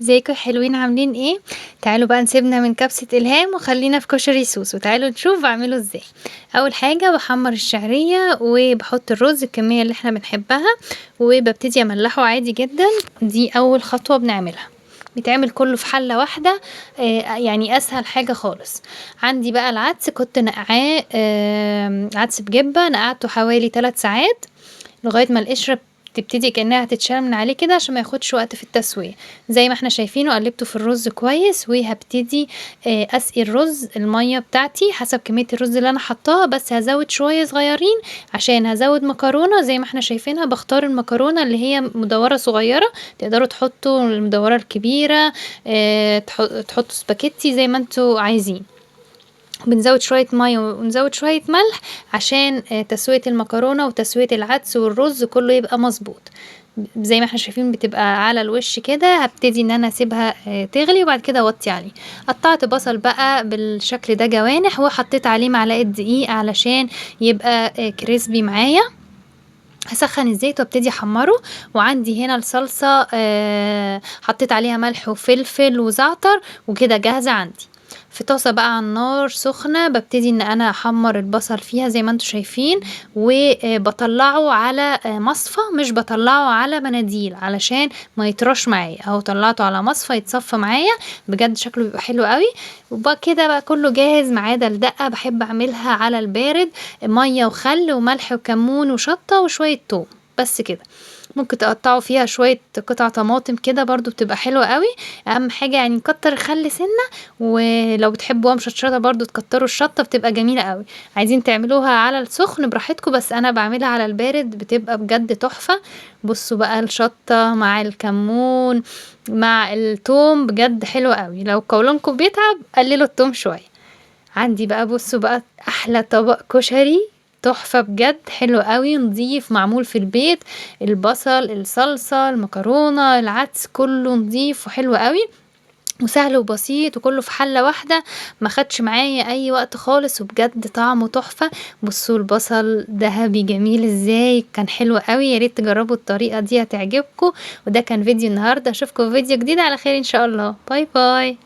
ازيكم يا حلوين عاملين ايه؟ تعالوا بقى نسيبنا من كبسة إلهام وخلينا في كشري سوسو. تعالوا نشوف بعمله ازاي. اول حاجة بحمر الشعرية وبحط الرز الكمية اللي احنا بنحبها وببتدي املحه عادي جدا. دي اول خطوة بنعملها، بيتعمل كله في حلة واحدة. يعني اسهل حاجة خالص. عندي بقى العدس كنت نقعاه، عدس بجبة، نقعته حوالي 3 ساعات لغاية ما القشرة تبتدي كأنها هتتشال من عليه كده عشان ما ياخدش وقت في التسوية. زي ما احنا شايفينه قلبته في الرز كويس، وهبتدي اسقي الرز المية بتاعتي حسب كمية الرز اللي انا حطاها، بس هزود شوية صغيرين عشان هزود مكرونة. زي ما احنا شايفينها بختار المكرونة اللي هي مدورة صغيرة، تقدروا تحطوا المدورة الكبيرة، تحطوا سباكيتي زي ما انتوا عايزين. بنزود شوية مية ونزود شوية ملح عشان تسوية المكرونة وتسوية العدس والرز كله يبقى مظبوط. زي ما احنا شايفين بتبقى على الوش كده. هبتدي ان انا اسيبها تغلي وبعد كده اوطي عليه. قطعت بصل بقى بالشكل ده جوانح وحطيت عليه معلقة دقيق علشان يبقى كريسبي معايا. هسخن الزيت وابتدي احمره. وعندي هنا الصلصة حطيت عليها ملح وفلفل وزعتر وكده جاهزة عندي في طاسة بقى على النار سخنة. ببتدي ان انا احمر البصل فيها زي ما انتوا شايفين، وبطلعه على مصفى، مش بطلعه على مناديل علشان ما يطرش معايا. اهو طلعته على مصفى يتصفى معايا، بجد شكله بيبقى حلو قوي. وبقى كده بقى كله جاهز ما عدا الدقة. بحب اعملها على البارد، مية وخل وملح وكمون وشطة وشوية توم، بس كده. ممكن تقطعوا فيها شوية قطع طماطم كده برضو بتبقى حلوة قوي. اهم حاجة يعني نكتر الخل سنة، ولو بتحبوها مشطشطة برضو تكتروا الشطة بتبقى جميلة قوي. عايزين تعملوها على السخن براحتكم، بس انا بعملها على البارد بتبقى بجد تحفة. بصوا بقى الشطة مع الكمون مع التوم بجد حلوة قوي. لو قولونكم بيتعب قللوا التوم شوية. عندي بقى بصوا بقى احلى طبق كشري، تحفة بجد، حلو قوي، نضيف، معمول في البيت. البصل، الصلصة، المكرونة، العدس، كله نضيف وحلو قوي وسهل وبسيط وكله في حلة واحدة. ما خدش معايا اي وقت خالص وبجد طعمه تحفة. بصوا البصل ذهبي جميل ازاي، كان حلو قوي. يا ريت تجربوا الطريقة دي هتعجبكم. وده كان فيديو النهاردة، اشوفكم في فيديو جديد على خير ان شاء الله. باي باي.